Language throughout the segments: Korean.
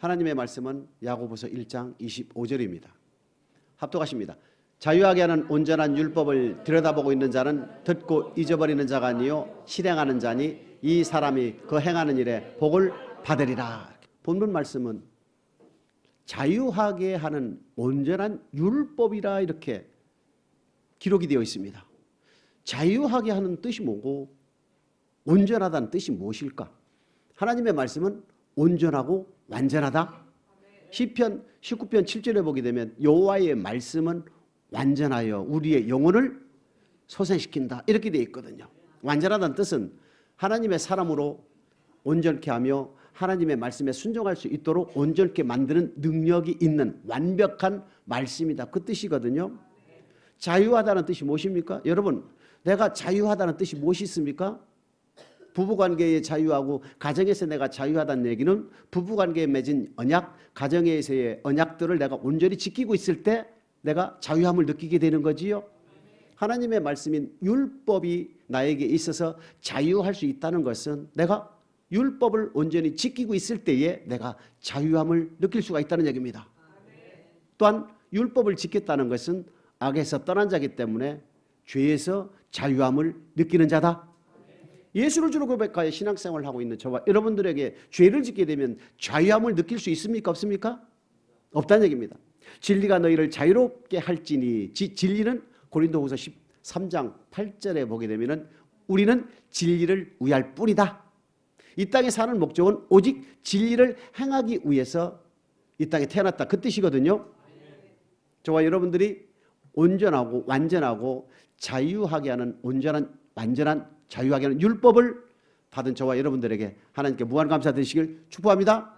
하나님의 말씀은 야고보서 1장 25절입니다. 합독하십니다. 자유하게 하는 온전한 율법을 들여다보고 있는 자는 듣고 잊어버리는 자가 아니요 실행하는 자니 이 사람이 그 행하는 일에 복을 받으리라. 본문 말씀은 자유하게 하는 온전한 율법이라 이렇게 기록이 되어 있습니다. 자유하게 하는 뜻이 뭐고 온전하다는 뜻이 무엇일까? 하나님의 말씀은 온전하고 완전하다. 시편 19편 7절에 보게 되면 여호와의 말씀은 완전하여 우리의 영혼을 소생시킨다 이렇게 되어 있거든요. 완전하다는 뜻은 하나님의 사람으로 온전케 하며 하나님의 말씀에 순종할 수 있도록 온전케 만드는 능력이 있는 완벽한 말씀이다 그 뜻이거든요. 자유하다는 뜻이 무엇입니까? 여러분, 내가 자유하다는 뜻이 무엇이 있습니까? 부부관계에 자유하고 가정에서 내가 자유하다는 얘기는 부부관계에 맺은 언약, 가정에서의 언약들을 내가 온전히 지키고 있을 때 내가 자유함을 느끼게 되는 거지요. 하나님의 말씀인 율법이 나에게 있어서 자유할 수 있다는 것은 내가 율법을 온전히 지키고 있을 때에 내가 자유함을 느낄 수가 있다는 얘기입니다. 또한 율법을 지켰다는 것은 악에서 떠난 자이기 때문에 죄에서 자유함을 느끼는 자다. 예수를 주로 고백하여 신앙생활을 하고 있는 저와 여러분들에게 죄를 짓게 되면 자유함을 느낄 수 있습니까? 없습니까? 없다는 얘기입니다. 진리가 너희를 자유롭게 할지니 진리는 고린도후서 13장 8절에 보게 되면 우리는 진리를 위할 뿐이다. 이 땅에 사는 목적은 오직 진리를 행하기 위해서 이 땅에 태어났다 그 뜻이거든요. 저와 여러분들이 온전하고 완전하고 자유하게 하는 온전한 완전한 자유하게 하는 율법을 받은 저와 여러분들에게 하나님께 무한 감사드리시길 축복합니다.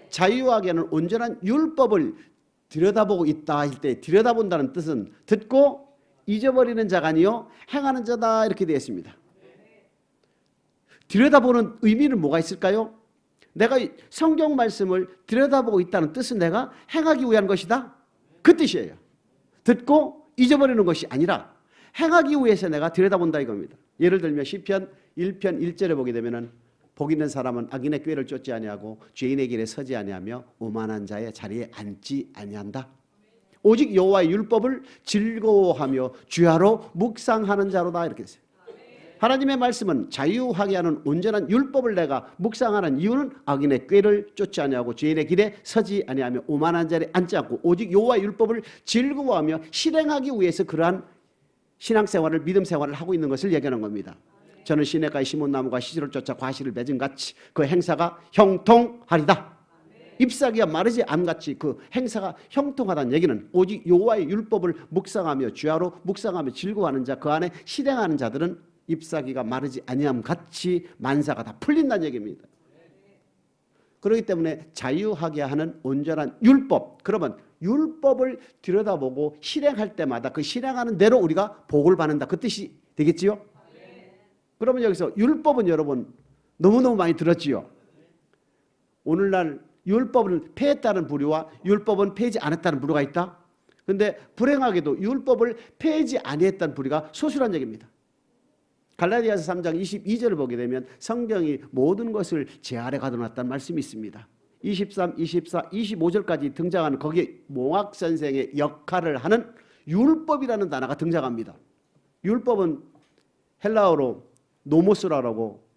자유하게 하는 온전한 율법을 들여다보고 있다 할 때 들여다본다는 뜻은 듣고 잊어버리는 자가 아니요 행하는 자다 이렇게 되어 있습니다. 들여다보는 의미는 뭐가 있을까요? 내가 성경 말씀을 들여다보고 있다는 뜻은 내가 행하기 위한 것이다 그 뜻이에요. 듣고 잊어버리는 것이 아니라 행하기 위해서 내가 들여다본다 이겁니다. 예를 들면 시편 1편 1절에 보게 되면은 복 있는 사람은 악인의 꾀를 쫓지 아니하고 죄인의 길에 서지 아니하며 오만한 자의 자리에 앉지 아니한다. 오직 여호와의 율법을 즐거워하며 주야로 묵상하는 자로다 이렇게 했어요. 하나님의 말씀은 자유하게 하는 온전한 율법을 내가 묵상하는 이유는 악인의 꾀를 쫓지 아니하고 죄인의 길에 서지 아니하며 오만한 자리에 앉지 않고 오직 여호와의 율법을 즐거워하며 실행하기 위해서 그러한 신앙생활을 믿음 생활을 하고 있는 것을 얘기하는 겁니다. 저는 시냇가에 심은 나무가 시절을 쫓아 과실을 맺은 같이 그 행사가 형통하리다. 잎사귀가 마르지 않같이 그 행사가 형통하다는 얘기는 오직 여호와의 율법을 묵상하며 주야로 묵상하며 즐거워하는 자 그 안에 실행하는 자들은 잎사귀가 마르지 아니함 같이 만사가 다 풀린다는 얘기입니다. 그렇기 때문에 자유하게 하는 온전한 율법, 그러면 율법을 들여다보고 실행할 때마다 그 실행하는 대로 우리가 복을 받는다 그 뜻이 되겠지요? 그러면 여기서 율법은 여러분 너무너무 많이 들었지요? 오늘날 율법을 폐했다는 부류와 율법은 폐하지 않았다는 부류가 있다. 그런데 불행하게도 율법을 폐하지 아니했다는 부류가 소수란 얘기입니다. 갈라디아서 3장 22절을 보게 되면 성경이 모든 것을 제 아래 가둬놨다는 말씀이 있습니다. 23, 24, 25절까지 등장하는 거기에 몽학 선생의 역할을 하는 율법이라는 단어가 등장합니다. 율법은 헬라어로 노모스라고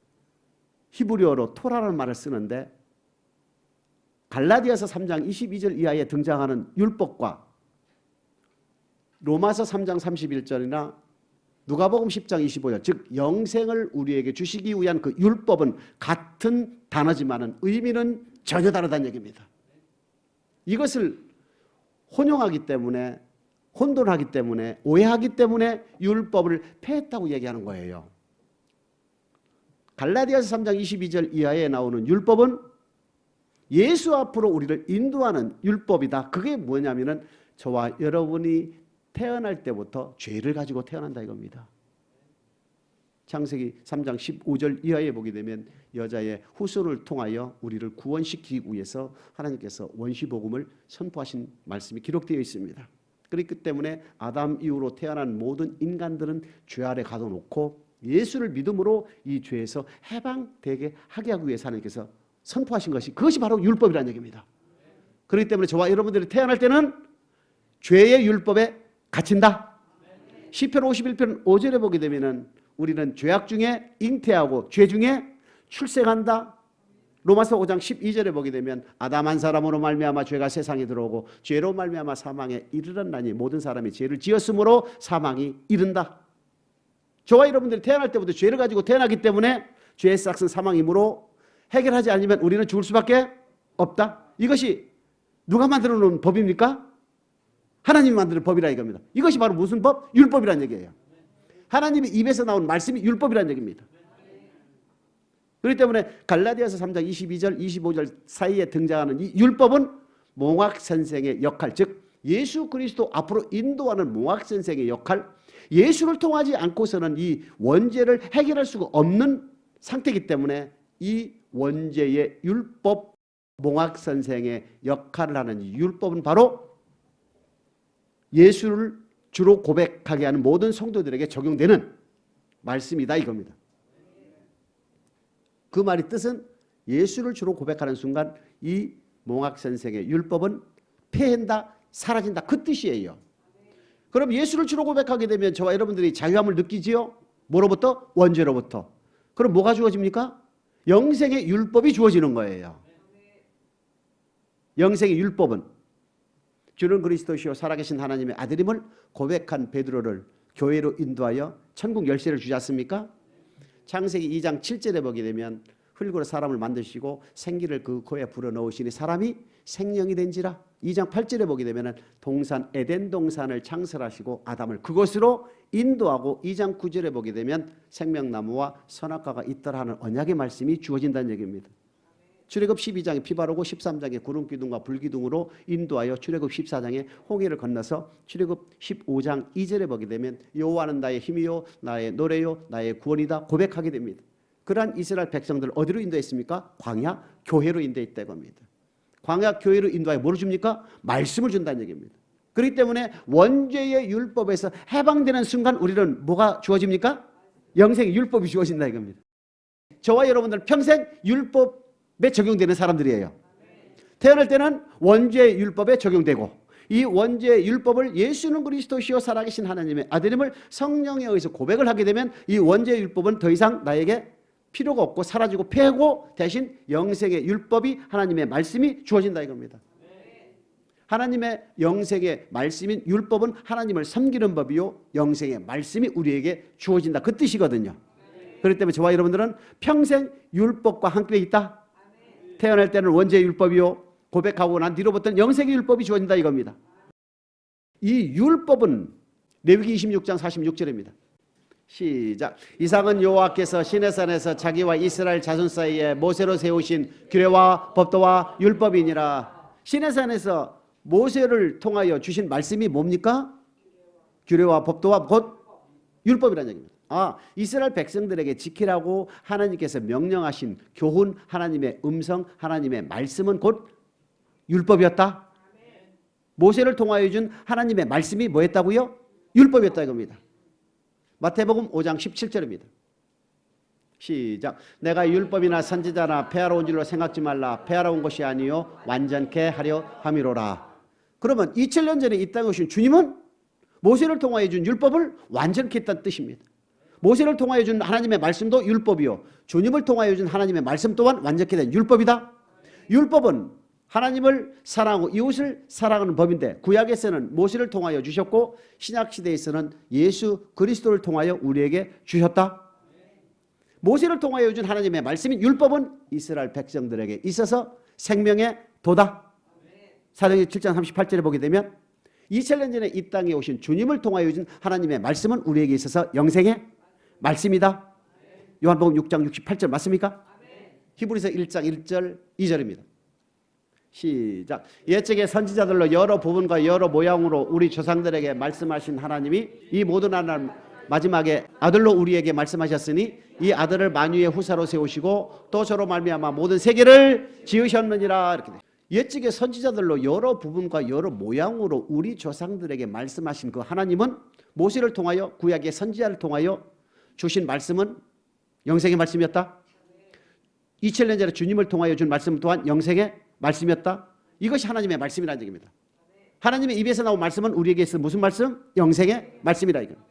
히브리어로 토라라는 말을 쓰는데 갈라디아서 3장 22절 이하에 등장하는 율법과 로마서 3장 31절이나 누가복음 10장 25절 즉 영생을 우리에게 주시기 위한 그 율법은 같은 단어지만은 의미는 전혀 다르다는 얘기입니다. 이것을 혼용하기 때문에 혼돈하기 때문에 오해하기 때문에 율법을 폐했다고 얘기하는 거예요. 갈라디아서 3장 22절 이하에 나오는 율법은 예수 앞으로 우리를 인도하는 율법이다. 그게 뭐냐면은 저와 여러분이 태어날 때부터 죄를 가지고 태어난다 이겁니다. 창세기 3장 15절 이하에 보게 되면 여자의 후손을 통하여 우리를 구원시키기 위해서 하나님께서 원시복음을 선포하신 말씀이 기록되어 있습니다. 그렇기 때문에 아담 이후로 태어난 모든 인간들은 죄 아래 가둬놓고 예수를 믿음으로 이 죄에서 해방되게 하게 하기 위해서 하나님께서 선포하신 것이 그것이 바로 율법이라는 얘기입니다. 그렇기 때문에 저와 여러분들이 태어날 때는 죄의 율법에 갇힌다. 시편 51편 5절에 보게 되면은 우리는 죄악 중에 잉태하고 죄 중에 출생한다. 로마서 5장 12절에 보게 되면 아담 한 사람으로 말미암아 죄가 세상에 들어오고 죄로 말미암아 사망에 이르렀나니 모든 사람이 죄를 지었으므로 사망이 이른다. 저와 여러분들이 태어날 때부터 죄를 가지고 태어나기 때문에 죄의 싹은 사망이므로 해결하지 않으면 우리는 죽을 수밖에 없다. 이것이 누가 만들어 놓은 법입니까? 하나님이 만드는 법이라 이겁니다. 이것이 바로 무슨 법? 율법이라는 얘기예요. 하나님의 입에서 나온 말씀이 율법이라는 얘기입니다. 그렇기 때문에 갈라디아서 3장 22절 25절 사이에 등장하는 이 율법은 몽학선생의 역할, 즉 예수 그리스도 앞으로 인도하는 몽학선생의 역할, 예수를 통하지 않고서는 이 원죄를 해결할 수가 없는 상태이기 때문에 이 원죄의 율법 몽학선생의 역할을 하는 이 율법은 바로 예수를 주로 고백하게 하는 모든 성도들에게 적용되는 말씀이다 이겁니다. 그 말의 뜻은 예수를 주로 고백하는 순간 이 몽학선생의 율법은 폐해한다, 사라진다 그 뜻이에요. 그럼 예수를 주로 고백하게 되면 저와 여러분들이 자유함을 느끼지요? 뭐로부터? 원죄로부터. 그럼 뭐가 주어집니까? 영생의 율법이 주어지는 거예요. 영생의 율법은 주는 그리스도시요 살아계신 하나님의 아들임을 고백한 베드로를 교회로 인도하여 천국 열쇠를 주지 않습니까? 창세기 2장 7절에 보게 되면 흙으로 사람을 만드시고 생기를 그 코에 불어넣으시니 사람이 생명이 된지라. 2장 8절에 보게 되면 동산 에덴 동산을 창설하시고 아담을 그곳으로 인도하고 2장 9절에 보게 되면 생명나무와 선악과가 있더라 하는 언약의 말씀이 주어진다는 얘기입니다. 출애굽 12장에 피 바르고 13장에 구름기둥과 불기둥으로 인도하여 출애굽 14장에 홍해를 건너서 출애굽 15장 2절에 보게 되면 여호와는 나의 힘이요 나의 노래요 나의 구원이다 고백하게 됩니다. 그러한 이스라엘 백성들 어디로 인도했습니까? 광야 교회로 인도했다고 합니다. 광야 교회로 인도하여 뭐를 줍니까? 말씀을 준다는 얘기입니다. 그렇기 때문에 원죄의 율법에서 해방되는 순간 우리는 뭐가 주어집니까? 영생의 율법이 주어진다 이겁니다. 저와 여러분들은 평생 율법에 적용되는 사람들이에요. 태어날 때는 원죄의 율법에 적용되고 이 원죄의 율법을 예수는 그리스도시요 살아계신 하나님의 아들임을 성령에 의해서 고백을 하게 되면 이 원죄의 율법은 더 이상 나에게 필요가 없고 사라지고 폐하고 대신 영생의 율법이 하나님의 말씀이 주어진다 이겁니다. 하나님의 영생의 말씀인 율법은 하나님을 섬기는 법이요 영생의 말씀이 우리에게 주어진다 그 뜻이거든요. 그렇기 때문에 저와 여러분들은 평생 율법과 함께 있다. 태어날 때는 원죄의 율법이요 고백하고 난 뒤로부터는 영생의 율법이 주어진다 이겁니다. 이 율법은 레위기 26장 46절입니다. 시작. 이상은 여호와께서 시내산에서 자기와 이스라엘 자손 사이에 모세로 세우신 규례와 법도와 율법이니라. 시내산에서 모세를 통하여 주신 말씀이 뭡니까? 규례와 법도와 곧 율법이라는 얘기입니다. 이스라엘 백성들에게 지키라고 하나님께서 명령하신 교훈, 하나님의 음성, 하나님의 말씀은 곧 율법이었다. 모세를 통하여 준 하나님의 말씀이 뭐였다고요? 율법이었다 이겁니다. 마태복음 5장 17절입니다. 시작. 내가 율법이나 선지자나 폐하러 온 줄로 생각지 말라. 폐하러 온 것이 아니요 완전케 하려 함이로라. 그러면 2000년 전에 이 땅에 오신 주님은 모세를 통하여 준 율법을 완전케 했다는 뜻입니다. 모세를 통하여 준 하나님의 말씀도 율법이요 주님을 통하여 준 하나님의 말씀 또한 완전케 된 율법이다. 율법은 하나님을 사랑하고 이웃을 사랑하는 법인데 구약에서는 모세를 통하여 주셨고 신약시대에서는 예수 그리스도를 통하여 우리에게 주셨다. 모세를 통하여 준 하나님의 말씀인 율법은 이스라엘 백성들에게 있어서 생명의 도다. 사도행전 7장 38절에 보게 되면 2000년 전에 이 땅에 오신 주님을 통하여 준 하나님의 말씀은 우리에게 있어서 영생의 말씀이다. 요한복음 6장 68절 맞습니까? 히브리서 1장 1절 2절입니다. 시작. 옛적의 선지자들로 여러 부분과 여러 모양으로 우리 조상들에게 말씀하신 하나님이 이 모든 하나님 마지막에 아들로 우리에게 말씀하셨으니 이 아들을 만유의 후사로 세우시고 또 저로 말미암아 모든 세계를 지으셨느니라. 이렇게 옛적의 선지자들로 여러 부분과 여러 모양으로 우리 조상들에게 말씀하신 그 하나님은 모세를 통하여 구약의 선지자를 통하여 주신 말씀은 영생의 말씀이었다. 2000년 전에 주님을 통하여 준 말씀 또한 영생의 말씀이었다. 이것이 하나님의 말씀이라는 얘기입니다. 하나님의 입에서 나온 말씀은 우리에게 있는 무슨 말씀? 영생의 말씀이라 이겁니다.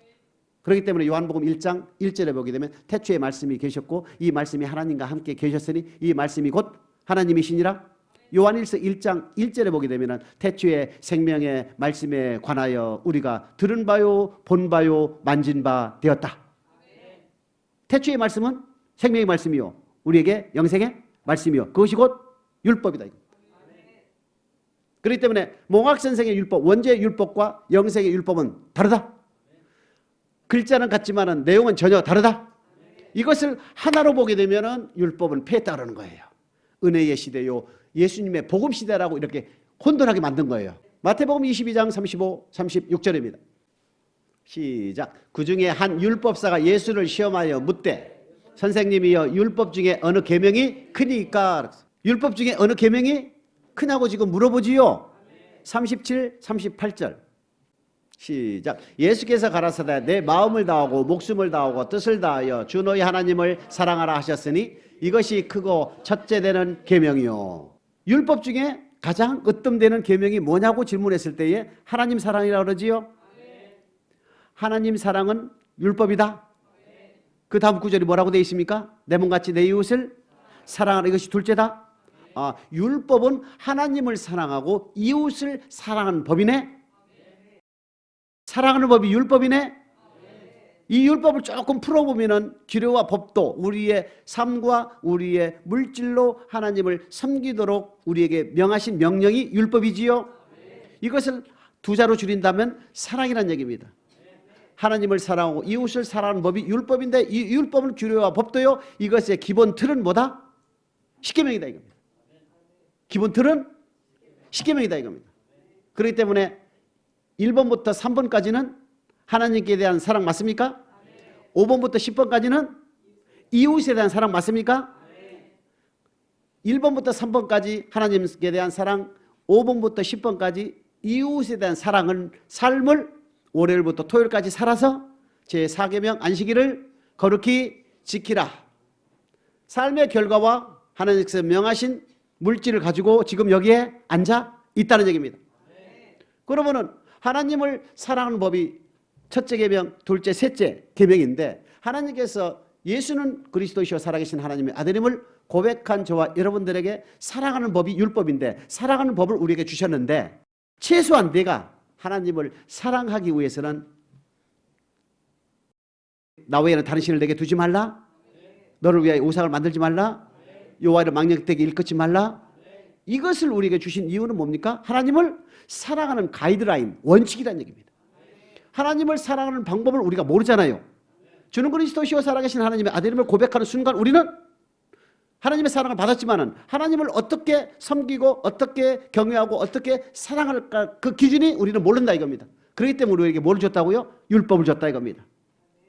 그렇기 때문에 요한복음 1장 1절에 보게 되면 태초에 말씀이 계셨고 이 말씀이 하나님과 함께 계셨으니 이 말씀이 곧 하나님이시니라. 요한일서 1장 1절에 보게 되면 태초에 생명의 말씀에 관하여 우리가 들은 바요 본 바요 만진 바 되었다. 태초의 말씀은 생명의 말씀이요 우리에게 영생의 말씀이요 그것이 곧 율법이다. 그렇기 때문에 몽학 선생의 율법, 원죄의 율법과 영생의 율법은 다르다. 글자는 같지만 내용은 전혀 다르다. 이것을 하나로 보게 되면 율법은 폐했다 그러는 거예요. 은혜의 시대요 예수님의 복음 시대라고 이렇게 혼돈하게 만든 거예요. 마태복음 22장 35, 36절입니다. 시작. 그 중에 한 율법사가 예수를 시험하여 묻되 선생님이여 율법 중에 어느 계명이 크니까? 율법 중에 어느 계명이 크냐고 지금 물어보지요. 37, 38절 시작. 예수께서 가라사대 내 마음을 다하고 목숨을 다하고 뜻을 다하여 주 너희 하나님을 사랑하라 하셨으니 이것이 크고 첫째 되는 계명이요. 율법 중에 가장 으뜸되는 계명이 뭐냐고 질문했을 때에 하나님 사랑이라고 그러지요. 하나님 사랑은 율법이다. 그 다음 구절이 뭐라고 되어 있습니까? 내 몸같이 내 이웃을 사랑하라. 이것이 둘째다. 율법은 하나님을 사랑하고 이웃을 사랑하는 법이네. 사랑하는 법이 율법이네. 이 율법을 조금 풀어보면 규례와 법도 우리의 삶과 우리의 물질로 하나님을 섬기도록 우리에게 명하신 명령이 율법이지요. 이것을 두 자로 줄인다면 사랑이라는 얘기입니다. 하나님을 사랑하고 이웃을 사랑하는 법이 율법인데 이 율법은 규례와 법도요. 이것의 기본 틀은 뭐다? 십계명이다 이겁니다. 기본 틀은 십계명이다 이겁니다. 그렇기 때문에 1번부터 3번까지는 하나님께 대한 사랑 맞습니까? 5번부터 10번까지는 이웃에 대한 사랑 맞습니까? 1번부터 3번까지 하나님께 대한 사랑, 5번부터 10번까지 이웃에 대한 사랑은 삶을 월요일부터 토요일까지 살아서 제4계명 안식일을 거룩히 지키라. 삶의 결과와 하나님께서 명하신 물질을 가지고 지금 여기에 앉아 있다는 얘기입니다. 그러면은 하나님을 사랑하는 법이 첫째 계명, 둘째, 셋째 계명인데 하나님께서 예수는 그리스도이시오 살아계신 하나님의 아들임을 고백한 저와 여러분들에게 사랑하는 법이 율법인데 사랑하는 법을 우리에게 주셨는데 최소한 내가 하나님을 사랑하기 위해서는 나 외에는 다른 신을 내게 두지 말라. 너를 위하여 우상을 만들지 말라. 여호와를 망령되게 일컫지 말라. 이것을 우리에게 주신 이유는 뭡니까? 하나님을 사랑하는 가이드라인, 원칙이라는 얘기입니다. 하나님을 사랑하는 방법을 우리가 모르잖아요. 주는 그리스도시오 살아계신 하나님의 아들임을 고백하는 순간 우리는 하나님의 사랑을 받았지만은 하나님을 어떻게 섬기고 어떻게 경외하고 어떻게 사랑할까 그 기준이 우리는 모른다 이겁니다. 그렇기 때문에 우리에게 뭘 줬다고요? 율법을 줬다 이겁니다.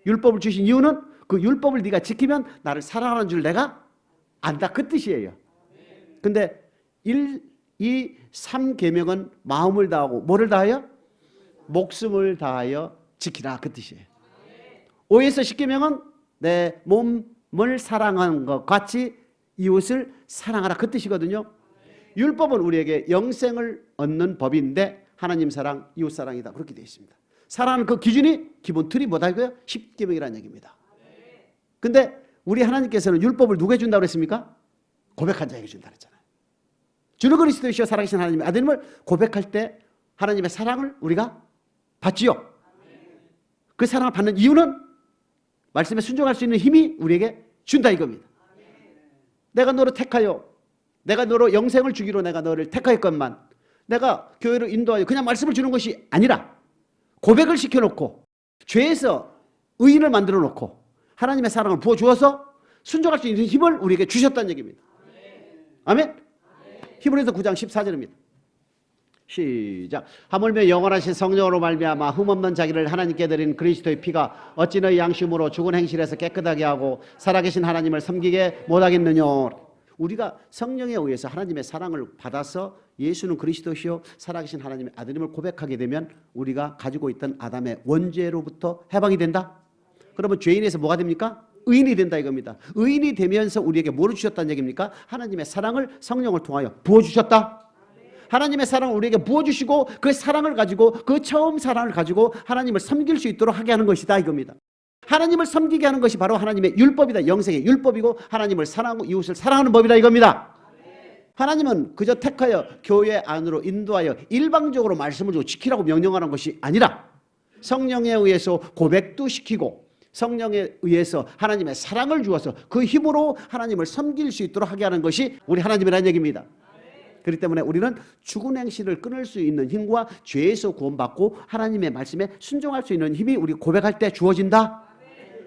율법을 주신 이유는 그 율법을 네가 지키면 나를 사랑하는 줄 내가 안다 그 뜻이에요. 근데 1, 2, 3계명은 마음을 다하고 뭐를 다하여? 목숨을 다하여 지키라 그 뜻이에요. 5에서 10계명은 내 몸을 사랑하는 것 같이 이웃을 사랑하라 그 뜻이거든요. 율법은 우리에게 영생을 얻는 법인데 하나님 사랑, 이웃 사랑이다 그렇게 되어 있습니다. 사랑하는 그 기준이 기본 틀이 뭐다 이거요? 10계명이라는 얘기입니다. 근데 우리 하나님께서는 율법을 누구에게 준다고 그랬습니까? 고백한 자에게 준다 그랬잖아요. 주는 그리스도이시여 살아계신 하나님의 아들임을 고백할 때 하나님의 사랑을 우리가 받지요. 그 사랑을 받는 이유는 말씀에 순종할 수 있는 힘이 우리에게 준다 이겁니다. 내가 너를 택하여 내가 너로 영생을 주기로 내가 너를 택하였건만 내가 교회를 인도하여 그냥 말씀을 주는 것이 아니라 고백을 시켜놓고 죄에서 의인을 만들어 놓고 하나님의 사랑을 부어주어서 순종할 수 있는 힘을 우리에게 주셨다는 얘기입니다. 아멘. 히브리서 9장 14절입니다. 시작. 하물며 영원하신 성령으로 말미암아 흠없는 자기를 하나님께 드린 그리스도의 피가 어찌 너희 양심으로 죽은 행실에서 깨끗하게 하고 살아계신 하나님을 섬기게 못하겠느냐. 우리가 성령에 의해서 하나님의 사랑을 받아서 예수는 그리스도시요 살아계신 하나님의 아들임을 고백하게 되면 우리가 가지고 있던 아담의 원죄로부터 해방이 된다. 그러면 죄인에서 뭐가 됩니까? 의인이 된다 이겁니다. 의인이 되면서 우리에게 뭐를 주셨다는 얘기입니까? 하나님의 사랑을 성령을 통하여 부어주셨다. 하나님의 사랑을 우리에게 부어주시고 그 사랑을 가지고 그 처음 사랑을 가지고 하나님을 섬길 수 있도록 하게 하는 것이다 이겁니다. 하나님을 섬기게 하는 것이 바로 하나님의 율법이다. 영생의 율법이고 하나님을 사랑하고 이웃을 사랑하는 법이다 이겁니다. 하나님은 그저 택하여 교회 안으로 인도하여 일방적으로 말씀을 주고 지키라고 명령하는 것이 아니라 성령에 의해서 고백도 시키고 성령에 의해서 하나님의 사랑을 주어서 그 힘으로 하나님을 섬길 수 있도록 하게 하는 것이 우리 하나님이라는 얘기입니다. 그렇기 때문에 우리는 죽은 행실을 끊을 수 있는 힘과 죄에서 구원받고 하나님의 말씀에 순종할 수 있는 힘이 우리 고백할 때 주어진다.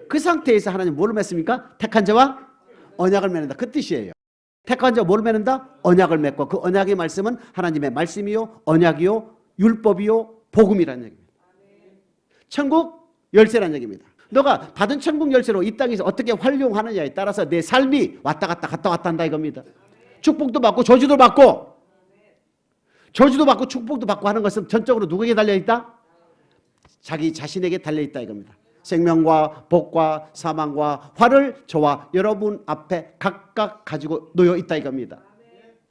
그 상태에서 하나님 뭘 맺습니까? 택한 자와 언약을 맺는다. 그 뜻이에요. 택한 자와 뭘 맺는다? 언약을 맺고 그 언약의 말씀은 하나님의 말씀이요 언약이요 율법이요 복음이라는 얘기입니다. 천국 열쇠라는 얘기입니다. 너가 받은 천국 열쇠로 이 땅에서 어떻게 활용하느냐에 따라서 내 삶이 왔다 갔다 한다 이겁니다. 축복도 받고 저주도 받고 축복도 받고 하는 것은 전적으로 누구에게 달려있다? 자기 자신에게 달려있다 이겁니다. 생명과 복과 사망과 화를 저와 여러분 앞에 각각 가지고 놓여 있다 이겁니다.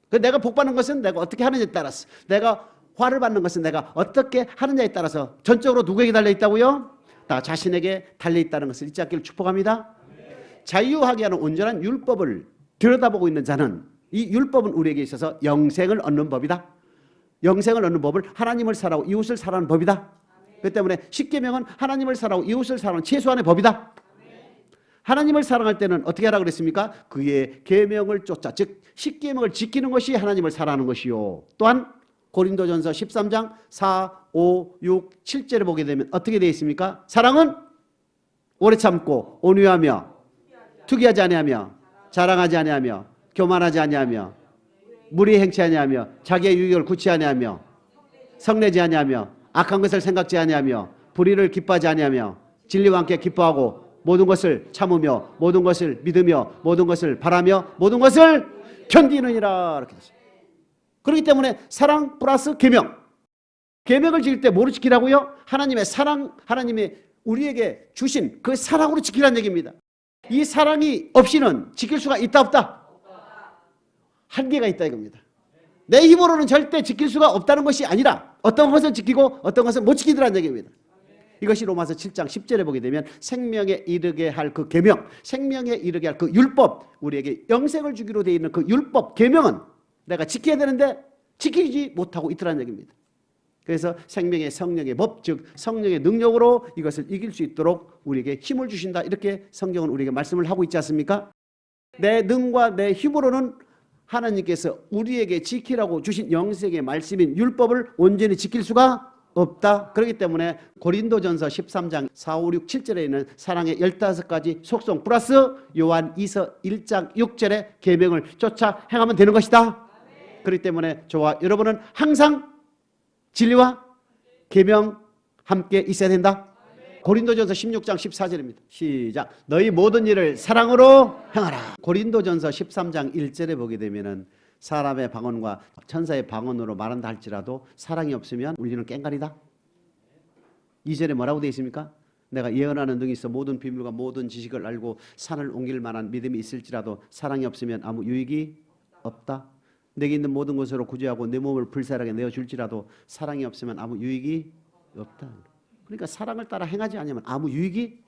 내가 복 받는 것은 내가 어떻게 하느냐에 따라서, 내가 화를 받는 것은 내가 어떻게 하느냐에 따라서 전적으로 누구에게 달려있다고요? 나 자신에게 달려있다는 것을 잊지 않기를 축복합니다. 자유하게 하는 온전한 율법을 들여다보고 있는 자는 이 율법은 우리에게 있어서 영생을 얻는 법이다. 영생을 얻는 법을 하나님을 사랑하고 이웃을 사랑하는 법이다. 그렇기 때문에 십계명은 하나님을 사랑하고 이웃을 사랑하는 최소한의 법이다. 하나님을 사랑할 때는 어떻게 하라고 그랬습니까? 그의 계명을 쫓아, 즉 십계명을 지키는 것이 하나님을 사랑하는 것이요. 또한 고린도전서 13장 4, 5, 6, 7절에 보게 되면 어떻게 되어 있습니까? 사랑은 오래 참고 온유하며 투기하지 아니하며 자랑하지 아니하며 교만하지 아니하며 무리 행치 아니하며 자기의 유익을 구치 아니하며 성내지 아니하며 악한 것을 생각지 아니하며 불의를 기뻐하지 아니하며 진리와 함께 기뻐하고 모든 것을 참으며 모든 것을 믿으며 모든 것을 바라며 모든 것을 견디느니라 이렇게 되죠. 그렇기 때문에 사랑 플러스 계명. 계명을 지킬 때 뭐로 지키라고요? 하나님의 사랑, 하나님의 우리에게 주신 그 사랑으로 지키라는 얘기입니다. 이 사랑이 없이는 지킬 수가 있다 없다? 한계가 있다 이겁니다. 내 힘으로는 절대 지킬 수가 없다는 것이 아니라 어떤 것은 지키고 어떤 것은 못 지키더라는 얘기입니다. 이것이 로마서 7장 10절에 보게 되면 생명에 이르게 할 그 계명, 생명에 이르게 할 그 율법, 우리에게 영생을 주기로 되어 있는 그 율법, 계명은 내가 지켜야 되는데 지키지 못하고 있더라는 얘기입니다. 그래서 생명의 성령의 법, 즉 성령의 능력으로 이것을 이길 수 있도록 우리에게 힘을 주신다. 이렇게 성경은 우리에게 말씀을 하고 있지 않습니까? 내 능과 내 힘으로는 하나님께서 우리에게 지키라고 주신 영생의 말씀인 율법을 온전히 지킬 수가 없다. 그렇기 때문에 고린도전서 13장 4, 5, 6, 7절에 있는 사랑의 15가지 속성 플러스 요한 2서 1장 6절의 계명을 쫓아 행하면 되는 것이다. 그렇기 때문에 저와 여러분은 항상 진리와 계명 함께 있어야 된다. 고린도전서 16장 14절입니다. 시작. 너희 모든 일을 사랑으로 행하라. 고린도전서 13장 1절에 보게 되면은 사람의 방언과 천사의 방언으로 말한다 할지라도 사랑이 없으면 우리는 깽가리다. 2절에 뭐라고 되어 있습니까? 내가 예언하는 능이 있어 모든 비밀과 모든 지식을 알고 산을 옮길 만한 믿음이 있을지라도 사랑이 없으면 아무 유익이 없다. 내게 있는 모든 것으로 구제하고 내 몸을 불살하게 내어줄지라도 사랑이 없으면 아무 유익이 없다. 그러니까 사랑을 따라 행하지 않으면 아무 유익이,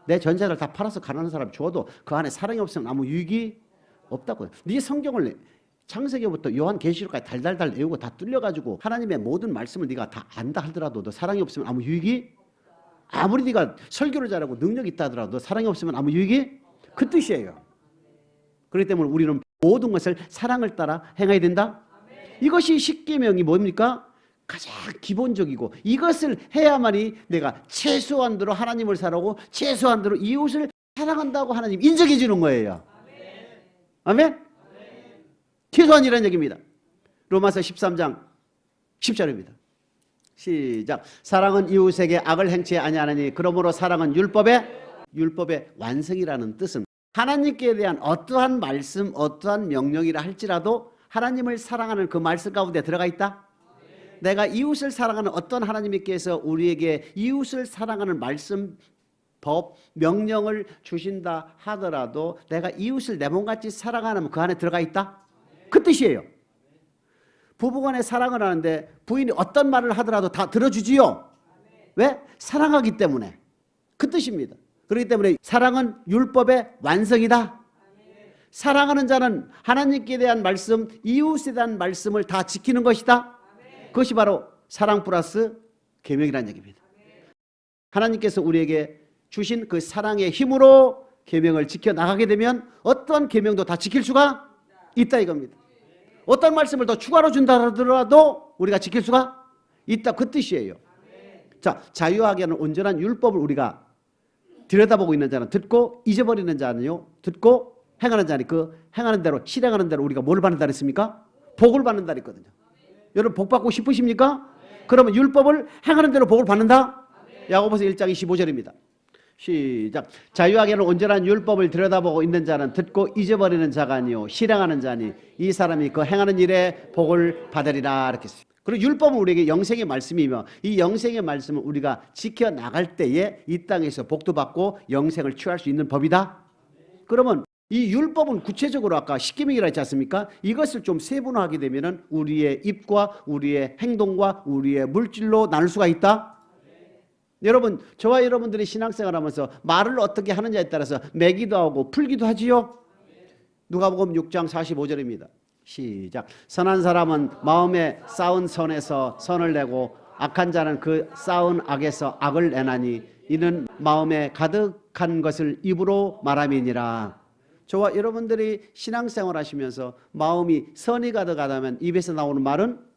내 전세를 다 팔아서 가난한 사람 줘도 그 안에 사랑이 없으면 아무 유익이 없다고요. 네 성경을 창세기부터 요한계시록까지 달달달 외우고 다 뚫려가지고 하나님의 모든 말씀을 네가 다 안다 하더라도 너 사랑이 없으면 아무 유익이, 아무리 네가 설교를 잘하고 능력이 있다 하더라도 너 사랑이 없으면 아무 유익이, 그 뜻이에요. 그렇기 때문에 우리는 모든 것을 사랑을 따라 행해야 된다. 이것이 십계명이 뭡니까? 가장 기본적이고 이것을 해야만이 내가 최소한대로 하나님을 사랑하고 최소한대로 이웃을 사랑한다고 하나님 인정해 주는 거예요. 아멘? 최소한이라는 얘기입니다. 로마서 13장 10절입니다. 시작. 사랑은 이웃에게 악을 행치 아니하느니 그러므로 사랑은 율법의 완성이라는 뜻은 하나님께 대한 어떠한 말씀, 어떠한 명령이라 할지라도 하나님을 사랑하는 그 말씀 가운데 들어가 있다. 내가 이웃을 사랑하는 어떤 하나님께서 우리에게 이웃을 사랑하는 말씀, 법, 명령을 주신다 하더라도 내가 이웃을 내 몸같이 사랑하는 그 안에 들어가 있다. 그 뜻이에요. 부부간에 사랑을 하는데 부인이 어떤 말을 하더라도 다 들어주지요. 왜? 사랑하기 때문에. 그 뜻입니다. 그렇기 때문에 사랑은 율법의 완성이다. 사랑하는 자는 하나님께 대한 말씀, 이웃에 대한 말씀을 다 지키는 것이다. 그것이 바로 사랑 플러스 계명이라는 얘기입니다. 하나님께서 우리에게 주신 그 사랑의 힘으로 계명을 지켜나가게 되면 어떤 계명도 다 지킬 수가 있다 이겁니다. 어떤 말씀을 더 추가로 준다 하더라도 우리가 지킬 수가 있다, 그 뜻이에요. 자, 자유하게 하는 온전한 율법을 우리가 들여다보고 있는 자는 듣고, 잊어버리는 자는요 듣고, 행하는 자니 그 행하는 대로, 실행하는 대로 우리가 뭘 받는다 그랬습니까? 복을 받는다 그랬거든요. 여러분 복 받고 싶으십니까? 그러면 율법을 행하는 대로 복을 받는다? 야고보서 1장 25절입니다. 시작. 자유하게 하는 온전한 율법을 들여다보고 있는 자는 듣고 잊어버리는 자가 아니요 실행하는 자니 이 사람이 그 행하는 일에 복을 받으리라 이렇게 했습니다. 그리고 율법은 우리에게 영생의 말씀이며 이 영생의 말씀을 우리가 지켜나갈 때에 이 땅에서 복도 받고 영생을 취할 수 있는 법이다. 그러면 이 율법은 구체적으로 아까 십계명이라 했지 않습니까? 이것을 좀 세분화하게 되면 우리의 입과 우리의 행동과 우리의 물질로 나눌 수가 있다. 여러분, 저와 여러분들이 신앙생활하면서 말을 어떻게 하느냐에 따라서 매기도 하고 풀기도 하지요. 누가복음 6장 45절입니다. 시작. 선한 사람은 마음에 쌓은 선에서 선을 내고 악한 자는 그 쌓은 악에서 악을 내나니 이는 마음에 가득한 것을 입으로 말함이니라. 저와 여러분들이 신앙생활 하시면서 마음이 선이 가득하다면 입에서 나오는 말은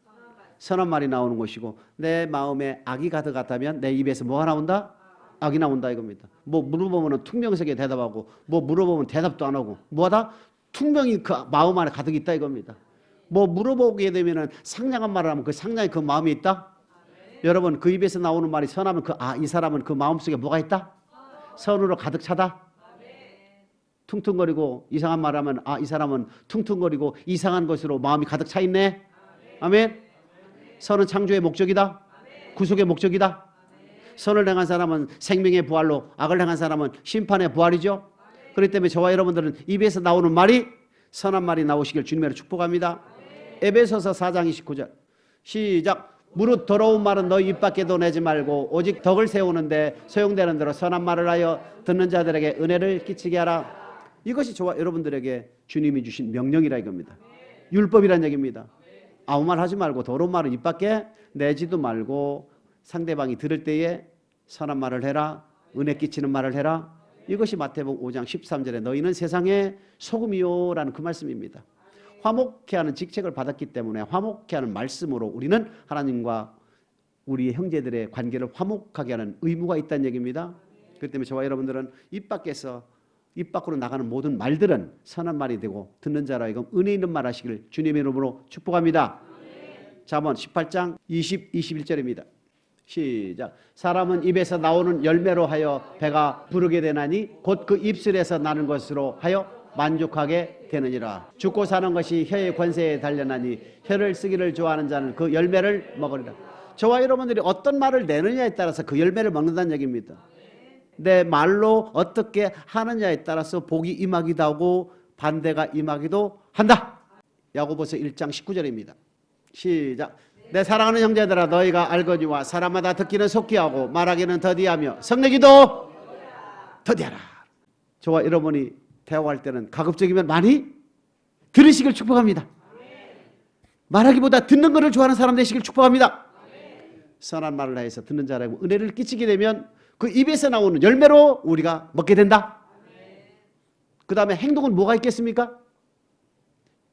선한 말이 나오는 것이고, 내 마음에 악이 가득하다면 내 입에서 뭐가 나온다? 악이 나온다 이겁니다. 뭐 물어보면 퉁명스럽게 대답하고, 뭐 물어보면 대답도 안 하고, 뭐하다? 퉁명이 그 마음 안에 가득 있다 이겁니다. 뭐 물어보게 되면 상냥한 말을 하면 그 상냥이 그 마음에 있다? 여러분, 그 입에서 나오는 말이 선하면 이 사람은 그 마음속에 뭐가 있다? 선으로 가득 차다? 퉁퉁거리고 이상한 말 하면 이 사람은 퉁퉁거리고 이상한 것으로 마음이 가득 차 있네. 아멘. 선은 창조의 목적이다. 구속의 목적이다. 선을 행한 사람은 생명의 부활로, 악을 행한 사람은 심판의 부활이죠. 그렇기 때문에 저와 여러분들은 입에서 나오는 말이 선한 말이 나오시길 주님으로 축복합니다. 에베소서 4장 29절 시작. 무릇 더러운 말은 너희 입 밖에도 내지 말고 오직 덕을 세우는데 소용되는 대로 선한 말을 하여 듣는 자들에게 은혜를 끼치게 하라. 이것이 저와 여러분들에게 주님이 주신 명령이라 이겁니다. 율법이란 얘기입니다. 아무 말 하지 말고 더러운 말은 입 밖에 내지도 말고 상대방이 들을 때에 선한 말을 해라. 은혜 끼치는 말을 해라. 이것이 마태복음 5장 13절에 너희는 세상의 소금이요라는 그 말씀입니다. 화목케 하는 직책을 받았기 때문에 화목케 하는 말씀으로 우리는 하나님과 우리 형제들의 관계를 화목하게 하는 의무가 있다는 얘기입니다. 그렇기 때문에 저와 여러분들은 입 밖으로 나가는 모든 말들은 선한 말이 되고 듣는 자라 하여금 은혜 있는 말 하시길 주님의 이름으로 축복합니다. 잠언 18장 20, 21절입니다. 시작. 사람은 입에서 나오는 열매로 하여 배가 부르게 되나니 곧 그 입술에서 나는 것으로 하여 만족하게 되느니라. 죽고 사는 것이 혀의 권세에 달려나니 혀를 쓰기를 좋아하는 자는 그 열매를 먹으리라. 저와 여러분들이 어떤 말을 내느냐에 따라서 그 열매를 먹는다는 얘기입니다. 내 말로 어떻게 하느냐에 따라서 복이 임하기도 하고 반대가 임하기도 한다. 야고보서 1장 19절입니다. 시작. 내 사랑하는 형제들아 너희가 알거니와 사람마다 듣기는 속히 하고 말하기는 더디하며 성내기도 더디하라. 저와 여러분이 대화할 때는 가급적이면 많이 들으시길 축복합니다. 말하기보다 듣는 것을 좋아하는 사람 되시길 축복합니다. 선한 말을 해서 듣는 자라고 은혜를 끼치게 되면 그 입에서 나오는 열매로 우리가 먹게 된다. 그 다음에 행동은 뭐가 있겠습니까?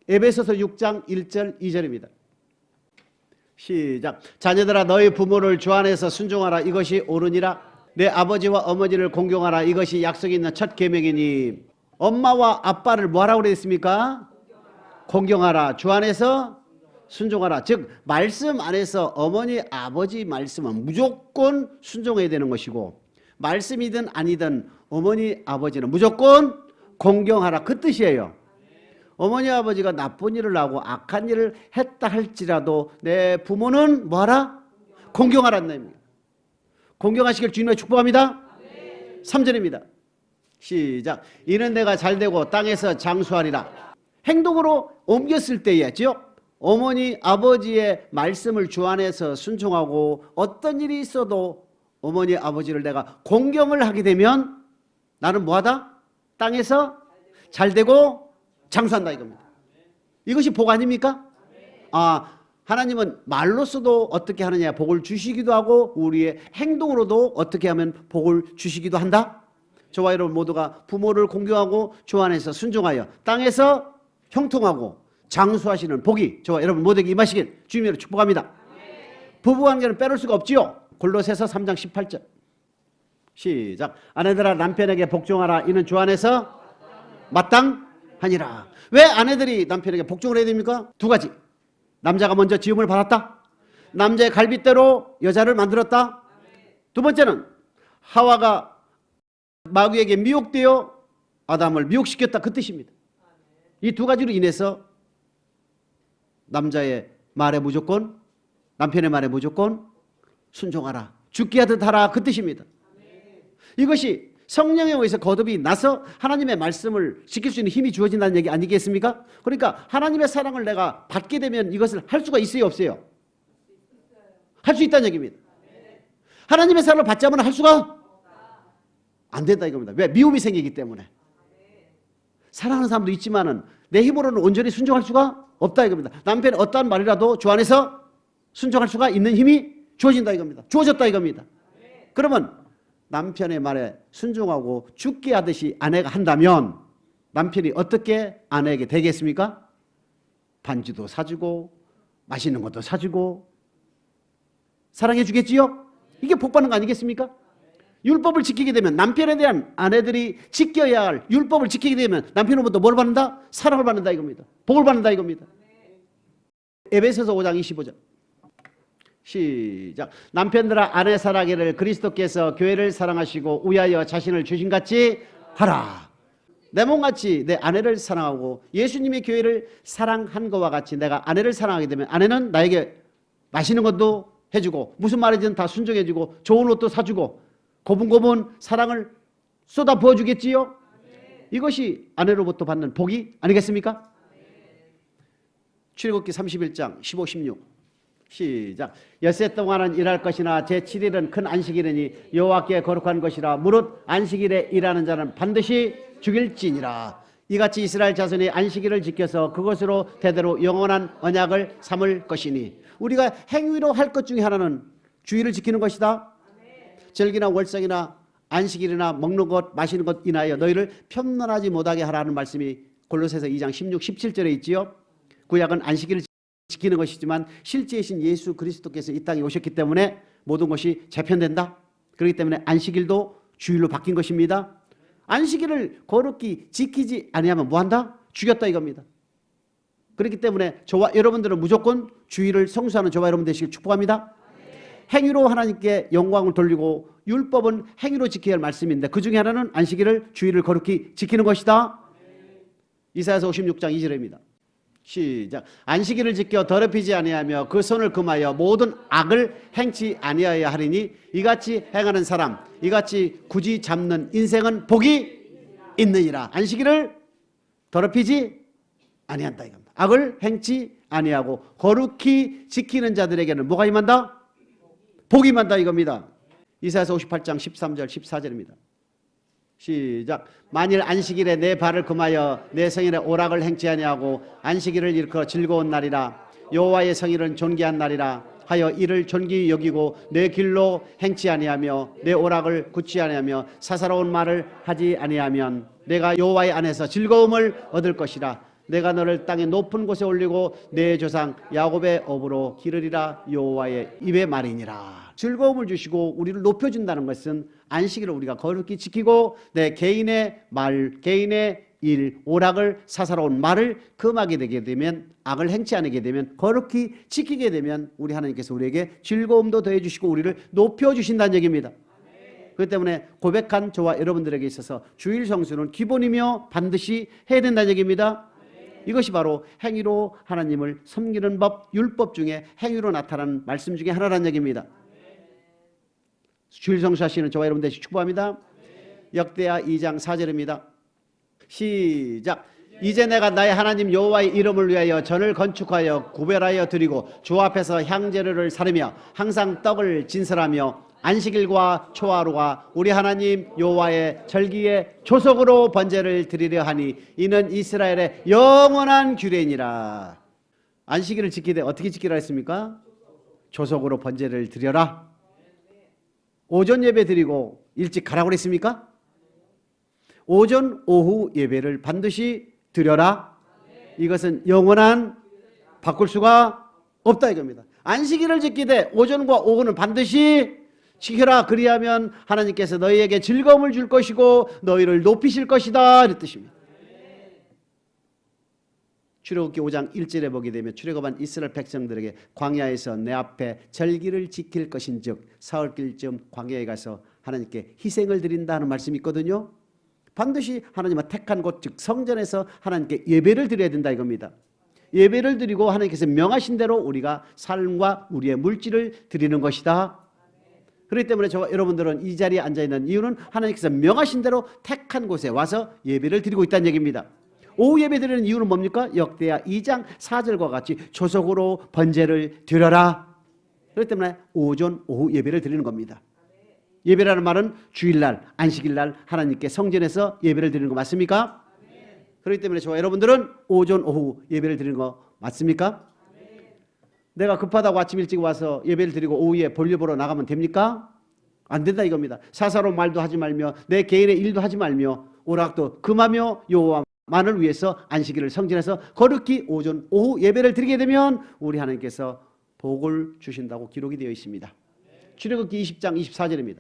에베소서 6장 1절 2절입니다. 시작. 자녀들아 너희 부모를 주 안에서 순종하라. 이것이 옳으니라. 내 아버지와 어머니를 공경하라. 이것이 약속 있는 첫 계명이니. 엄마와 아빠를 뭐하라고 그랬습니까? 공경하라. 주 안에서 순종하라. 즉 말씀 안에서 어머니 아버지 말씀은 무조건 순종해야 되는 것이고, 말씀이든 아니든 어머니 아버지는 무조건 공경하라 그 뜻이에요. 어머니 아버지가 나쁜 일을 하고 악한 일을 했다 할지라도 내 부모는 뭐하라? 공경하라는 의미입니다. 공경하시길 주님의 축복합니다. 3절입니다. 시작. 이는 내가 잘되고 땅에서 장수하리라. 행동으로 옮겼을 때였죠. 어머니 아버지의 말씀을 주 안에서 순종하고 어떤 일이 있어도 어머니 아버지를 내가 공경을 하게 되면 나는 뭐하다? 땅에서 잘되고 장수한다 이겁니다. 이것이 복 아닙니까? 하나님은 말로서도 어떻게 하느냐 복을 주시기도 하고 우리의 행동으로도 어떻게 하면 복을 주시기도 한다. 저와 여러분 모두가 부모를 공경하고 주 안에서 순종하여 땅에서 형통하고 장수하시는 복이 저와 여러분 모두에게 임하시길 주님으로 축복합니다. 부부관계는 빼놓을 수가 없지요. 골로새서 3장 18절 시작. 아내들아 남편에게 복종하라. 이는 주 안에서 마땅하니라. 왜 아내들이 남편에게 복종을 해야 됩니까? 두 가지. 남자가 먼저 지음을 받았다. 남자의 갈빗대로 여자를 만들었다. 두 번째는 하와가 마귀에게 미혹되어 아담을 미혹시켰다 그 뜻입니다. 이 두 가지로 인해서 남자의 말에 무조건 남편의 말에 무조건 순종하라. 죽게 하듯 하라 그 뜻입니다. 이것이 성령에 의해서 거듭이 나서 하나님의 말씀을 지킬 수 있는 힘이 주어진다는 얘기 아니겠습니까? 그러니까 하나님의 사랑을 내가 받게 되면 이것을 할 수가 있어요 없어요? 할 수 있다는 얘기입니다. 하나님의 사랑을 받지 않으면 할 수가 안 된다 이겁니다. 왜? 미움이 생기기 때문에. 사랑하는 사람도 있지만은 내 힘으로는 온전히 순종할 수가 없다 이겁니다. 남편이 어떠한 말이라도 주 안에서 순종할 수가 있는 힘이 주어진다 이겁니다. 주어졌다 이겁니다. 그러면 남편의 말에 순종하고 죽게 하듯이 아내가 한다면 남편이 어떻게 아내에게 되겠습니까? 반지도 사주고 맛있는 것도 사주고 사랑해 주겠지요? 이게 복 받는 거 아니겠습니까? 율법을 지키게 되면 남편에 대한 아내들이 지켜야 할 율법을 지키게 되면 남편으로부터 뭘 받는다? 사랑을 받는다 이겁니다. 복을 받는다 이겁니다. 에베소서 5장 25절 시작. 남편들아 아내 사랑하기를 그리스도께서 교회를 사랑하시고 위하여 자신을 주신같이 하라. 내 몸같이 내 아내를 사랑하고 예수님의 교회를 사랑한 것과 같이 내가 아내를 사랑하게 되면 아내는 나에게 맛있는 것도 해주고 무슨 말이든 다 순종해주고 좋은 옷도 사주고 고분고분 사랑을 쏟아 부어주겠지요. 이것이 아내로부터 받는 복이 아니겠습니까? 출애굽기 31장 15, 16 시작. 엿새 동안은 일할 것이나 제7일은 큰 안식일이니 여호와께 거룩한 것이라. 무릇 안식일에 일하는 자는 반드시 죽일지니라. 이같이 이스라엘 자손이 안식일을 지켜서 그것으로 대대로 영원한 언약을 삼을 것이니. 우리가 행위로 할 것 중에 하나는 주일을 지키는 것이다. 절기나 월성이나 안식일이나 먹는 것 마시는 것 인하여 너희를 편안하지 못하게 하라는 말씀이 골로새서 2장 16, 17절에 있지요. 구약은 안식일을 지키는 것이지만 실제이신 예수 그리스도께서 이 땅에 오셨기 때문에 모든 것이 재편된다. 그렇기 때문에 안식일도 주일로 바뀐 것입니다. 안식일을 거룩히 지키지 아니하면 뭐한다? 죽였다 이겁니다. 그렇기 때문에 저와 여러분들은 무조건 주일을 성수하는 저와 여러분 되시길 축복합니다. 행위로 하나님께 영광을 돌리고 율법은 행위로 지켜야 할 말씀인데 그 중에 하나는 안식일을 주일을 거룩히 지키는 것이다. 이사야서 56장 2절입니다. 시작. 안식일을 지켜 더럽히지 아니하며 그 손을 금하여 모든 악을 행치 아니하여야 하리니 이같이 행하는 사람 이같이 굳이 잡는 인생은 복이 있느니라. 안식일을 더럽히지 아니한다 이겁니다. 악을 행치 아니하고 거룩히 지키는 자들에게는 뭐가 임한다? 복이 임한다 이겁니다. 이사야서 58장 13절 14절입니다. 시작. 만일 안식일에 내 발을 금하여 내 성일에 오락을 행치 아니하고 안식일을 일컬어 즐거운 날이라 여호와의 성일은 존귀한 날이라 하여 이를 존귀히 여기고 내 길로 행치 아니하며 내 오락을 굳지 아니하며 사사로운 말을 하지 아니하면 내가 여호와의 안에서 즐거움을 얻을 것이라. 내가 너를 땅의 높은 곳에 올리고 내 조상 야곱의 업으로 기르리라. 여호와의 입의 말이니라. 즐거움을 주시고 우리를 높여준다는 것은 안식일을 우리가 거룩히 지키고 내 개인의 말, 개인의 일, 오락을 사사로운 말을 금하게 되게 되면 악을 행치 않게 되면 거룩히 지키게 되면 우리 하나님께서 우리에게 즐거움도 더해 주시고 우리를 높여주신다는 얘기입니다. 그렇기 때문에 고백한 저와 여러분들에게 있어서 주일 성수는 기본이며 반드시 해야 된다는 얘기입니다. 이것이 바로 행위로 하나님을 섬기는 법, 율법 중에 행위로 나타나는 말씀 중에 하나라는 얘기입니다. 주일 성수하시는 저와 여러분 되시 축복합니다. 역대하 2장 4절입니다. 시작. 이제 내가 나의 하나님 여호와의 이름을 위하여 전을 건축하여 구별하여 드리고 주 앞에서 향제를 사르며 항상 떡을 진설하며 안식일과 초하루와 우리 하나님 여호와의 절기에 조속으로 번제를 드리려 하니 이는 이스라엘의 영원한 규례니라. 안식일을 지키되 어떻게 지키라 했습니까? 조속으로 번제를 드려라. 오전 예배 드리고 일찍 가라고 그랬습니까? 오전 오후 예배를 반드시 드려라. 이것은 영원한 바꿀 수가 없다 이겁니다. 안식일을 지키되 오전과 오후는 반드시 지켜라. 그리하면 하나님께서 너희에게 즐거움을 줄 것이고 너희를 높이실 것이다 이런 뜻입니다. 출애굽기 5장 1절에 보게 되면 출애굽한 이스라엘 백성들에게 광야에서 내 앞에 절기를 지킬 것인즉 사흘길쯤 광야에 가서 하나님께 희생을 드린다는 말씀이 있거든요. 반드시 하나님의 택한 곳 즉 성전에서 하나님께 예배를 드려야 된다 이겁니다. 예배를 드리고 하나님께서 명하신 대로 우리가 삶과 우리의 물질을 드리는 것이다. 그렇기 때문에 여러분들은 이 자리에 앉아있는 이유는 하나님께서 명하신 대로 택한 곳에 와서 예배를 드리고 있다는 얘기입니다. 오후 예배 드리는 이유는 뭡니까? 역대하 2장 4절과 같이 조속으로 번제를 드려라. 그렇기 때문에 오전 오후 예배를 드리는 겁니다. 예배라는 말은 주일날 안식일날 하나님께 성전에서 예배를 드리는 거 맞습니까? 그렇기 때문에 여러분들은 오전 오후 예배를 드리는 거 맞습니까? 내가 급하다고 아침 일찍 와서 예배를 드리고 오후에 볼일 보러 나가면 됩니까? 안 된다 이겁니다. 사사로운 말도 하지 말며 내 개인의 일도 하지 말며 오락도 금하며 여호와만을 위해서 안식일을 성전에서 거룩히 오전 오후 예배를 드리게 되면 우리 하나님께서 복을 주신다고 기록이 되어 있습니다. 출애굽기 20장 24절입니다.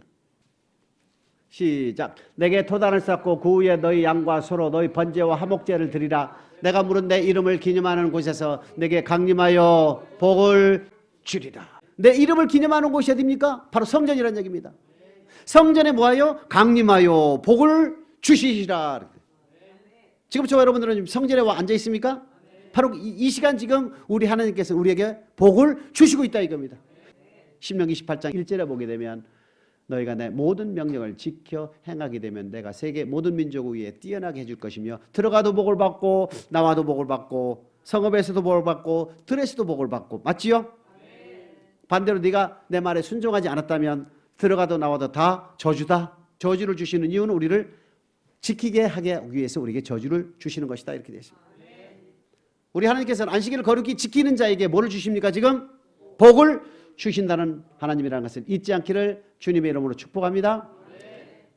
시작. 내게 토단을 쌓고 그 위에 너희 양과 소로 너희 번제와 화목제를 드리라. 내가 물은 내 이름을 기념하는 곳에서 내게 강림하여 복을 주리라. 내 이름을 기념하는 곳이 어디입니까? 바로 성전이라는 얘기입니다. 성전에 뭐하여? 강림하여 복을 주시리라. 지금 여러분들은 성전에 와 앉아 있습니까? 바로 이 시간 지금 우리 하나님께서 우리에게 복을 주시고 있다 이겁니다. 신명기 18장 1절에 보게 되면 너희가 내 모든 명령을 지켜 행하게 되면 내가 세계 모든 민족 위에 뛰어나게 해줄 것이며 들어가도 복을 받고 나와도 복을 받고 성읍에서도 복을 받고 들에서도 복을 받고 맞지요? 반대로 네가 내 말에 순종하지 않았다면 들어가도 나와도 다 저주다. 저주를 주시는 이유는 우리를 지키게 하기 위해서 우리에게 저주를 주시는 것이다 이렇게 되어 있습니다. 우리 하나님께서는 안식일을 거룩히 지키는 자에게 뭐를 주십니까? 지금 복을 주신다는 하나님이라는 것을 잊지 않기를 주님의 이름으로 축복합니다.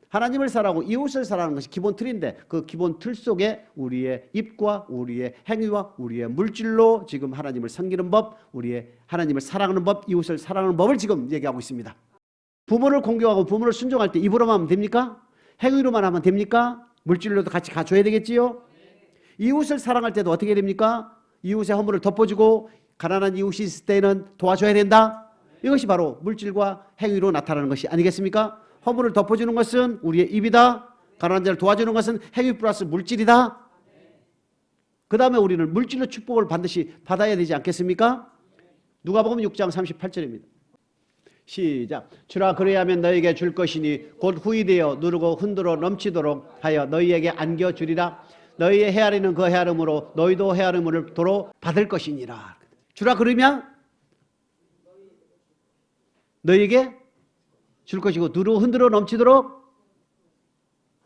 하나님을 사랑하고 이웃을 사랑하는 것이 기본 틀인데 그 기본 틀 속에 우리의 입과 우리의 행위와 우리의 물질로 지금 하나님을 섬기는 법, 우리의 하나님을 사랑하는 법, 이웃을 사랑하는 법을 지금 얘기하고 있습니다. 부모를 공경하고 부모를 순종할 때 입으로만 하면 됩니까? 행위로만 하면 됩니까? 물질로도 같이 갖춰야 되겠지요? 이웃을 사랑할 때도 어떻게 됩니까? 이웃의 허물을 덮어주고 가난한 이웃이 있을 때는 도와줘야 된다. 이것이 바로 물질과 행위로 나타나는 것이 아니겠습니까? 허물을 덮어주는 것은 우리의 입이다. 가난한 자를 도와주는 것은 행위 플러스 물질이다. 그 다음에 우리는 물질로 축복을 반드시 받아야 되지 않겠습니까? 누가복음 6장 38절입니다. 시작. 주라 그래야면 너희에게 줄 것이니 곧 후이되어 누르고 흔들어 넘치도록 하여 너희에게 안겨주리라. 너희의 헤아리는 그 헤아림으로 너희도 헤아림을 도로 받을 것이니라. 주라 그러면 너희에게 줄 것이고 누르고 흔들어 넘치도록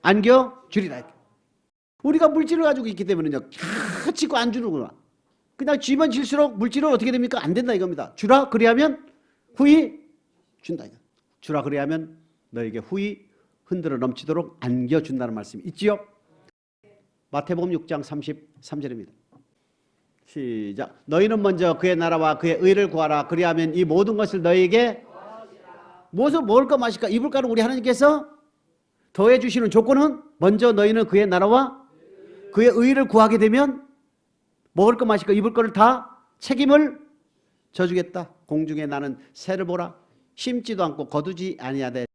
안겨주리라. 우리가 물질을 가지고 있기 때문에요. 다 짓고 안 주는구나. 그냥 쥐만 질수록 물질은 어떻게 됩니까? 안 된다 이겁니다. 주라 그리하면 후이 준다. 주라 그리하면 너에게 후이 흔들어 넘치도록 안겨준다는 말씀이 있지요. 마태복음 6장 33절입니다. 시작. 너희는 먼저 그의 나라와 그의 의를 구하라. 그리하면 이 모든 것을 너희에게 무엇을 먹을까 마실까 입을까를 우리 하나님께서 더해 주시는 조건은 먼저 너희는 그의 나라와 그의 의를 구하게 되면 먹을 거 마실 거 입을 거를 다 책임을 져주겠다. 공중에 나는 새를 보라. 심지도 않고 거두지 아니하되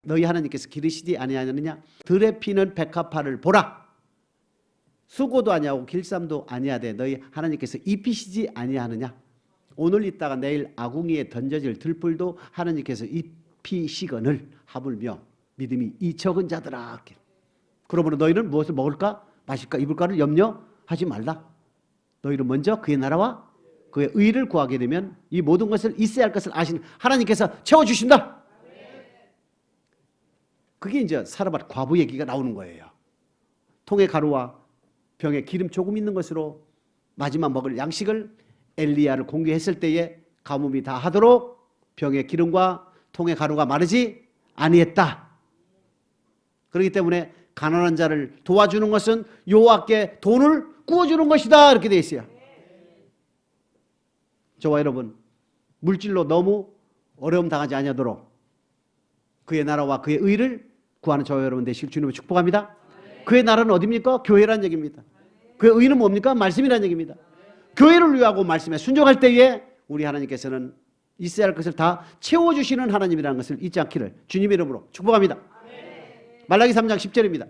너희 하나님께서 기르시지 아니하느냐. 들에 피는 백합화를 보라. 수고도 아니하고 길쌈도 아니하되 너희 하나님께서 입히시지 아니하느냐. 오늘 있다가 내일 아궁이에 던져질 들풀도 하나님께서 입히시거늘 하물며 믿음이 이 적은 자들아. 그러므로 너희는 무엇을 먹을까 마실까 입을까를 염려하라. 하지 말라. 너희는 먼저 그의 나라와 그의 의를 구하게 되면 이 모든 것을 있어야 할 것을 아시는 하나님께서 채워주신다. 그게 이제 사르밧 과부 얘기가 나오는 거예요. 통에 가루와 병에 기름 조금 있는 것으로 마지막 먹을 양식을 엘리야를 공개했을 때에 가뭄이 다 하도록 병에 기름과 통에 가루가 마르지 아니했다. 그렇기 때문에 가난한 자를 도와주는 것은 여호와께 돈을 구워주는 것이다. 이렇게 되어 있어요. 저와 여러분, 물질로 너무 어려움 당하지 아니하도록 그의 나라와 그의 의를 구하는 저와 여러분 되시길 주님을 축복합니다. 그의 나라는 어디입니까? 교회란 얘기입니다. 그의 의는 뭡니까? 말씀이란 얘기입니다. 교회를 위하고 말씀에 순종할 때에 우리 하나님께서는 있어야 할 것을 다 채워주시는 하나님이라는 것을 잊지 않기를 주님의 이름으로 축복합니다. 말라기 3장 10절입니다.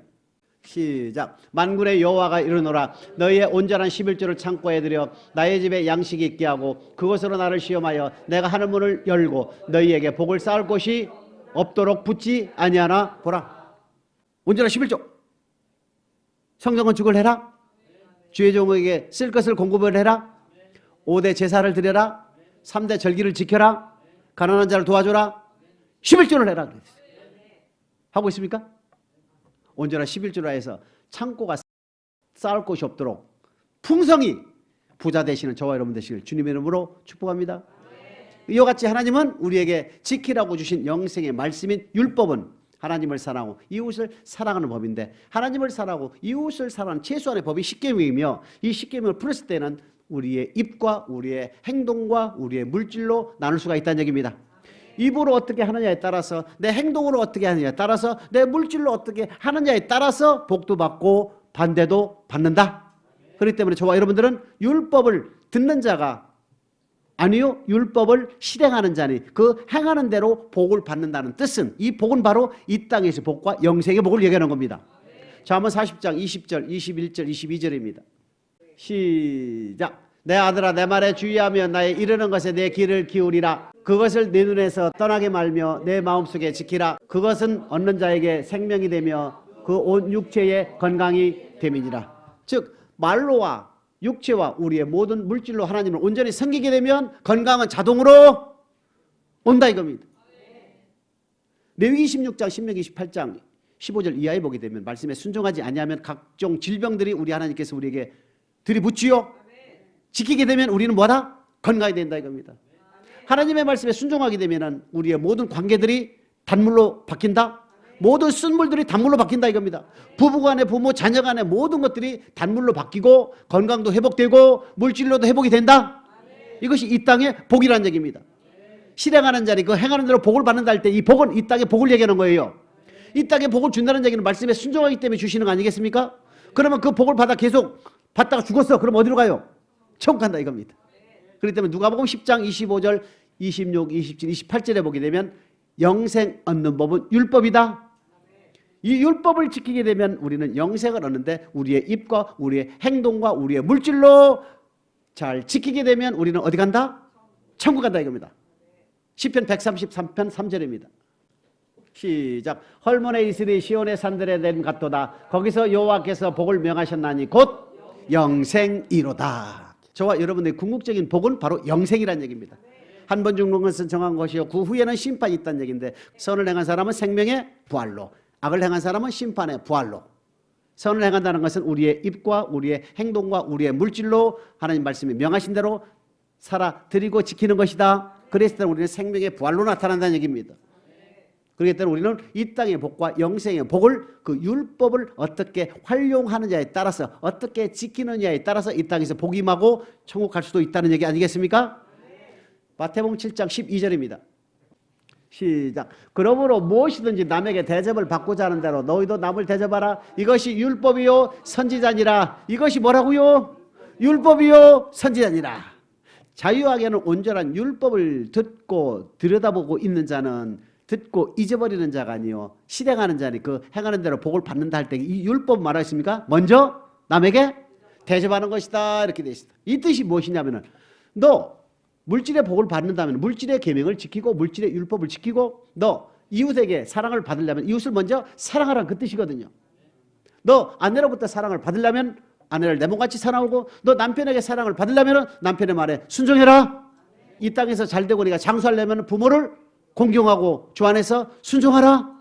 시작. 만군의 여호와가 이르노라 너희의 온전한 11조를 창고에 들여 나의 집에 양식이 있게 하고 그것으로 나를 시험하여 내가 하늘 문을 열고 너희에게 복을 쌓을 곳이 없도록 붙지 아니하나 보라. 온전한 11조. 성전 건축을 해라. 주의 종에게 쓸 것을 공급을 해라. 5대 제사를 드려라. 3대 절기를 지켜라. 가난한 자를 도와줘라. 11조를 해라. 하고 있습니까? 온전한 11조라 해서 창고가 쌓을 곳이 없도록 풍성히 부자 되시는 저와 여러분 되시길 주님의 이름으로 축복합니다. 이와 같이 하나님은 우리에게 지키라고 주신 영생의 말씀인 율법은 하나님을 사랑하고 이웃을 사랑하는 법인데 하나님을 사랑하고 이웃을 사랑하는 최소한의 법이 십계명이며 이 십계명을 풀었을 때는 우리의 입과 우리의 행동과 우리의 물질로 나눌 수가 있다는 얘기입니다. 입으로 어떻게 하느냐에 따라서 내 행동으로 어떻게 하느냐에 따라서 내 물질로 어떻게 하느냐에 따라서 복도 받고 반대도 받는다. 그렇기 때문에 저와 여러분들은 율법을 듣는 자가 아니요 율법을 실행하는 자니 그 행하는 대로 복을 받는다는 뜻은 이 복은 바로 이 땅에서 복과 영생의 복을 얘기하는 겁니다. 자, 한번 40장 20절 21절 22절입니다. 시작. 내 아들아 내 말에 주의하며 나의 이르는 것에 내 귀를 기울이라. 그것을 내 눈에서 떠나게 말며 내 마음속에 지키라. 그것은 얻는 자에게 생명이 되며 그 온 육체의 건강이 됨이니라. 즉 말로와 육체와 우리의 모든 물질로 하나님을 온전히 섬기게 되면 건강은 자동으로 온다 이겁니다. 레위기 16장 신명기 28장 15절 이하에 보게 되면 말씀에 순종하지 아니하면 각종 질병들이 우리 하나님께서 우리에게 들이붙지요. 지키게 되면 우리는 뭐다? 건강이 된다 이겁니다. 하나님의 말씀에 순종하게 되면 우리의 모든 관계들이 단물로 바뀐다. 모든 쓴물들이 단물로 바뀐다 이겁니다. 부부간에 부모 자녀간에 모든 것들이 단물로 바뀌고 건강도 회복되고 물질로도 회복이 된다. 이것이 이 땅의 복이라는 얘기입니다. 실행하는 자리 그 행하는 대로 복을 받는다 할 때 이 복은 이 땅의 복을 얘기하는 거예요. 이 땅에 복을 준다는 얘기는 말씀에 순종하기 때문에 주시는 거 아니겠습니까? 그러면 그 복을 받아 계속 받다가 죽었어. 그럼 어디로 가요? 천국 간다 이겁니다. 그렇기 때문에 누가복음 10장 25절 26, 27, 28절에 보게 되면 영생 얻는 법은 율법이다. 이 율법을 지키게 되면 우리는 영생을 얻는데 우리의 입과 우리의 행동과 우리의 물질로 잘 지키게 되면 우리는 어디 간다? 천국 간다 이겁니다. 시편 133편 3절입니다. 시작. 헐몬의 이슬이 시온의 산들에 내림 같도다. 거기서 여호와께서 복을 명하셨나니 곧 영생이로다. 저와 여러분의 궁극적인 복은 바로 영생이라는 얘기입니다. 한 번 죽는 것은 정한 것이요 그 후에는 심판이 있다는 얘기인데 선을 행한 사람은 생명의 부활로 악을 행한 사람은 심판의 부활로. 선을 행한다는 것은 우리의 입과 우리의 행동과 우리의 물질로 하나님 말씀이 명하신 대로 살아드리고 지키는 것이다. 그랬을 때 우리는 생명의 부활로 나타난다는 얘기입니다. 그렇기 때문에 우리는 이 땅의 복과 영생의 복을 그 율법을 어떻게 활용하느냐에 따라서 어떻게 지키느냐에 따라서 이 땅에서 복이 임하고 천국 갈 수도 있다는 얘기 아니겠습니까? 마태복음 7장 12절입니다. 시작. 그러므로 무엇이든지 남에게 대접을 받고자 하는 대로 너희도 남을 대접하라. 이것이 율법이요 선지자니라. 이것이 뭐라고요? 율법이요 선지자니라. 자유하게는 온전한 율법을 듣고 들여다보고 있는 자는 듣고 잊어버리는 자가 아니요 실행하는 자니 그 행하는 대로 복을 받는다 할 때 이 율법 말하겠습니까? 먼저 남에게 대접하는 것이다 이렇게 되어 있습니다. 이 뜻이 무엇이냐면은 너 물질의 복을 받는다면 물질의 계명을 지키고 물질의 율법을 지키고 너 이웃에게 사랑을 받으려면 이웃을 먼저 사랑하라는 그 뜻이거든요. 너 아내로부터 사랑을 받으려면 아내를 내 몸같이 사랑하고 너 남편에게 사랑을 받으려면 남편의 말에 순종해라. 이 땅에서 잘되고 네가 장수하려면 부모를 공경하고 주 안에서 순종하라.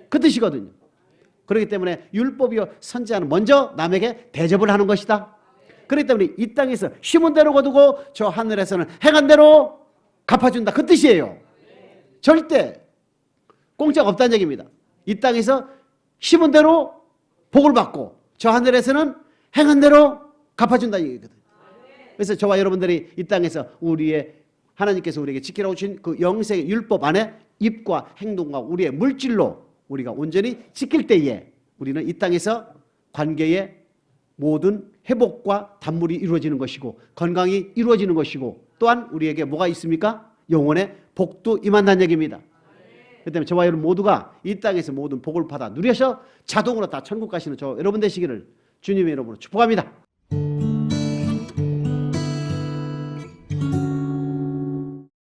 그 뜻이거든요. 그렇기 때문에 율법이요 선지자는 먼저 남에게 대접을 하는 것이다. 그렇기 때문에 이 땅에서 심은 대로 거두고 저 하늘에서는 행한 대로 갚아준다. 그 뜻이에요. 절대 공짜가 없다는 얘기입니다. 이 땅에서 심은 대로 복을 받고 저 하늘에서는 행한 대로 갚아준다는 얘기거든요. 그래서 저와 여러분들이 이 땅에서 우리의 하나님께서 우리에게 지키라고 주신 그 영생의 율법 안에 입과 행동과 우리의 물질로 우리가 온전히 지킬 때에 우리는 이 땅에서 관계의 모든 회복과 단물이 이루어지는 것이고 건강이 이루어지는 것이고 또한 우리에게 뭐가 있습니까? 영혼의 복도 임한다는 얘기입니다. 그렇기 때문에 저와 여러분 모두가 이 땅에서 모든 복을 받아 누려서 자동으로 다 천국 가시는 저 여러분 되시기를 주님의 이름으로 축복합니다.